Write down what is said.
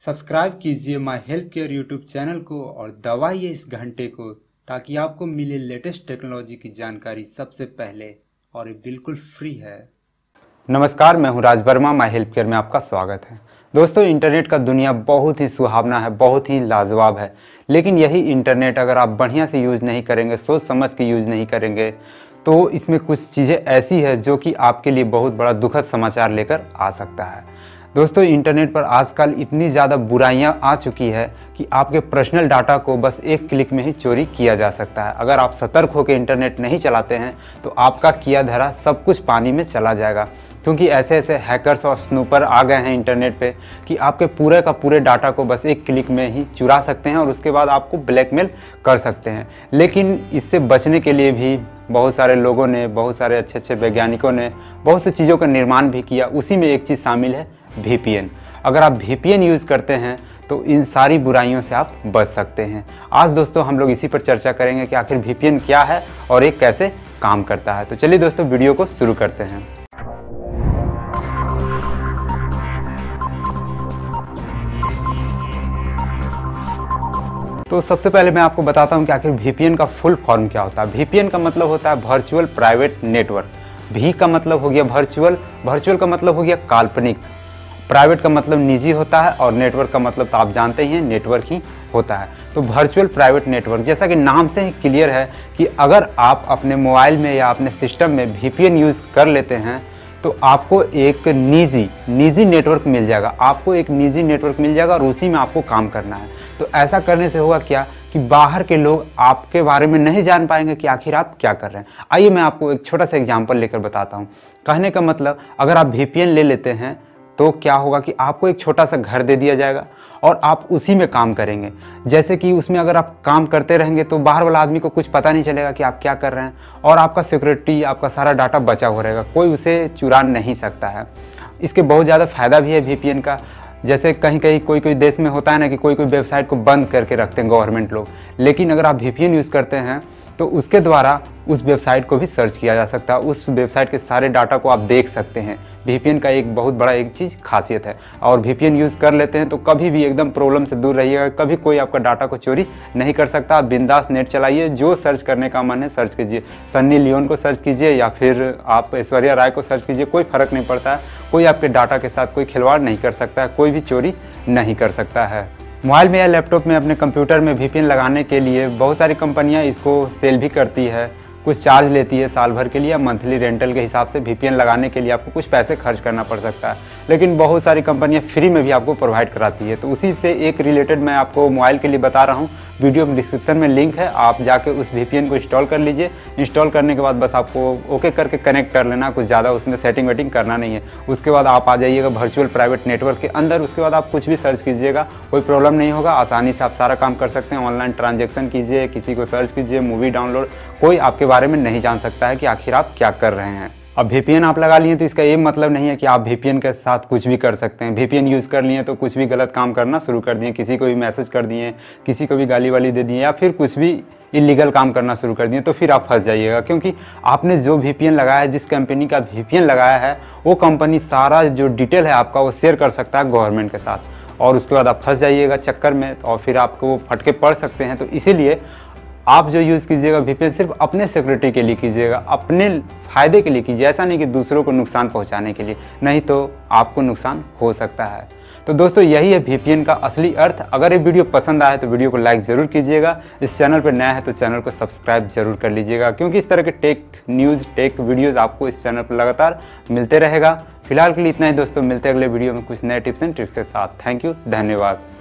Subscribe कीजिए my help care YouTube channel को और दबाइए इस घंटे को ताकि आपको मिले लेटेस्ट टेक्नोलॉजी की जानकारी सबसे पहले, और ये बिल्कुल फ्री है। नमस्कार, मैं हूं राज वर्मा। माय हेल्प केयर में आपका स्वागत है। दोस्तों, इंटरनेट का दुनिया बहुत ही सुहावना है, बहुत ही लाजवाब है। लेकिन यही इंटरनेट अगर आप बढ़िया से यूज़ नहीं करेंगे, सोच समझ के यूज़ नहीं करेंगे, तो इसमें कुछ चीज़ें ऐसी है जो कि आपके लिए बहुत बड़ा दुखद समाचार लेकर आ सकता है। दोस्तों, इंटरनेट पर आजकल इतनी ज़्यादा बुराइयां आ चुकी है कि आपके पर्सनल डाटा को बस एक क्लिक में ही चोरी किया जा सकता है। अगर आप सतर्क होकर इंटरनेट नहीं चलाते हैं तो आपका किया धरा सब कुछ पानी में चला जाएगा, क्योंकि ऐसे ऐसे हैकर्स और स्नूपर आ गए हैं इंटरनेट पे कि आपके पूरे का पूरे डाटा को बस एक क्लिक में ही चुरा सकते हैं और उसके बाद आपको ब्लैकमेल कर सकते हैं। लेकिन इससे बचने के लिए भी बहुत सारे लोगों ने, बहुत सारे अच्छे अच्छे वैज्ञानिकों ने बहुत सी चीज़ों का निर्माण भी किया। उसी में एक चीज़ शामिल है, VPN। अगर आप VPN यूज़ करते हैं तो इन सारी बुराइयों से आप बच सकते हैं। आज दोस्तों हम लोग इसी पर चर्चा करेंगे कि आखिर VPN क्या है और ये कैसे काम करता है। तो चलिए दोस्तों, वीडियो को शुरू करते हैं। तो सबसे पहले मैं आपको बताता हूं कि आखिर VPN का फुल फॉर्म क्या होता है। VPN का मतलब होता है वर्चुअल प्राइवेट नेटवर्क। V का मतलब हो गया वर्चुअल, वर्चुअल का मतलब हो गया काल्पनिक, प्राइवेट का मतलब निजी होता है और नेटवर्क का मतलब तो आप जानते ही हैं, नेटवर्क ही होता है। तो वर्चुअल प्राइवेट नेटवर्क, जैसा कि नाम से ही क्लियर है कि अगर आप अपने मोबाइल में या अपने सिस्टम में VPN यूज़ कर लेते हैं तो आपको एक निजी नेटवर्क मिल जाएगा। आपको एक निजी नेटवर्क मिल जाएगा और उसी में आपको काम करना है। तो ऐसा करने से होगा क्या कि बाहर के लोग आपके बारे में नहीं जान पाएंगे कि आखिर आप क्या कर रहे हैं। आइए मैं आपको एक छोटा सा एग्जांपल लेकर बताता हूं। कहने का मतलब, अगर आप VPN ले लेते हैं तो क्या होगा कि आपको एक छोटा सा घर दे दिया जाएगा और आप उसी में काम करेंगे। जैसे कि उसमें अगर आप काम करते रहेंगे तो बाहर वाला आदमी को कुछ पता नहीं चलेगा कि आप क्या कर रहे हैं, और आपका सिक्योरिटी, आपका सारा डाटा बचा हुआ रहेगा, कोई उसे चुरा नहीं सकता है। इसके बहुत ज़्यादा फ़ायदा भी है VPN का। जैसे कहीं कहीं कोई देश में होता है ना कि कोई वेबसाइट को बंद करके रखते हैं गवर्नमेंट लोग, लेकिन अगर आप VPN यूज़ करते हैं तो उसके द्वारा उस वेबसाइट को भी सर्च किया जा सकता है, उस वेबसाइट के सारे डाटा को आप देख सकते हैं। VPN का एक बहुत बड़ा एक चीज़ खासियत है। और VPN यूज़ कर लेते हैं तो कभी भी एकदम प्रॉब्लम से दूर रहिएगा, कभी कोई आपका डाटा को चोरी नहीं कर सकता। आप बिंदास नेट चलाइए, जो सर्च करने का मन है सर्च कीजिए। सन्नी लियोन को सर्च कीजिए या फिर आप ऐश्वर्या राय को सर्च कीजिए, कोई फ़र्क नहीं पड़ता है। कोई आपके डाटा के साथ कोई खिलवाड़ नहीं कर सकता है, कोई भी चोरी नहीं कर सकता है। मोबाइल में या लैपटॉप में, अपने कंप्यूटर में VPN लगाने के लिए बहुत सारी कंपनियां इसको सेल भी करती है, कुछ चार्ज लेती है साल भर के लिए या मंथली रेंटल के हिसाब से। VPN लगाने के लिए आपको कुछ पैसे खर्च करना पड़ सकता है, लेकिन बहुत सारी कंपनियां फ्री में भी आपको प्रोवाइड कराती है। तो उसी से एक रिलेटेड मैं आपको मोबाइल के लिए बता रहा हूं। वीडियो में डिस्क्रिप्शन में लिंक है, आप जाके उस VPN को इंस्टॉल कर लीजिए। इंस्टॉल करने के बाद बस आपको ओके करके कनेक्ट कर लेना, कुछ ज़्यादा उसमें सेटिंग वेटिंग करना नहीं है। उसके बाद आप आ जाइएगा वर्चुअल प्राइवेट नेटवर्क के अंदर। उसके बाद आप कुछ भी सर्च कीजिएगा, कोई प्रॉब्लम नहीं होगा, आसानी से आप सारा काम कर सकते हैं। ऑनलाइन ट्रांजेक्शन कीजिए, किसी को सर्च कीजिए, मूवी डाउनलोड, कोई आपके बारे में नहीं जान सकता है कि आखिर आप क्या कर रहे हैं। अब VPN आप लगा लिए तो इसका ये मतलब नहीं है कि आप VPN के साथ कुछ भी कर सकते हैं। VPN यूज़ कर लिए तो कुछ भी गलत काम करना शुरू कर दिए, किसी को भी मैसेज कर दिए, किसी को भी गाली वाली दे दिए या फिर कुछ भी इलीगल काम करना शुरू कर दिए, तो फिर आप फंस जाइएगा। क्योंकि आपने जो VPN लगाया है, जिस कंपनी का VPN लगाया है, वो कंपनी सारा जो डिटेल है आपका वो शेयर कर सकता है गवर्नमेंट के साथ, और उसके बाद आप फंस जाइएगा चक्कर में और फिर आपको वो फटके पड़ सकते हैं। तो इसीलिए आप जो यूज़ कीजिएगा VPN सिर्फ अपने सिक्योरिटी के लिए कीजिएगा, अपने फ़ायदे के लिए कीजिए, ऐसा नहीं कि दूसरों को नुकसान पहुंचाने के लिए, नहीं तो आपको नुकसान हो सकता है। तो दोस्तों, यही है VPN का असली अर्थ। अगर ये वीडियो पसंद आए तो वीडियो को लाइक ज़रूर कीजिएगा। इस चैनल पर नया है तो चैनल को सब्सक्राइब जरूर कर लीजिएगा, क्योंकि इस तरह के टेक न्यूज़, टेक वीडियोज़ आपको इस चैनल पर लगातार मिलते रहेगा। फिलहाल के लिए इतना ही दोस्तों, मिलते हैं अगले वीडियो में कुछ नए टिप्स एंड ट्रिक्स के साथ। थैंक यू, धन्यवाद।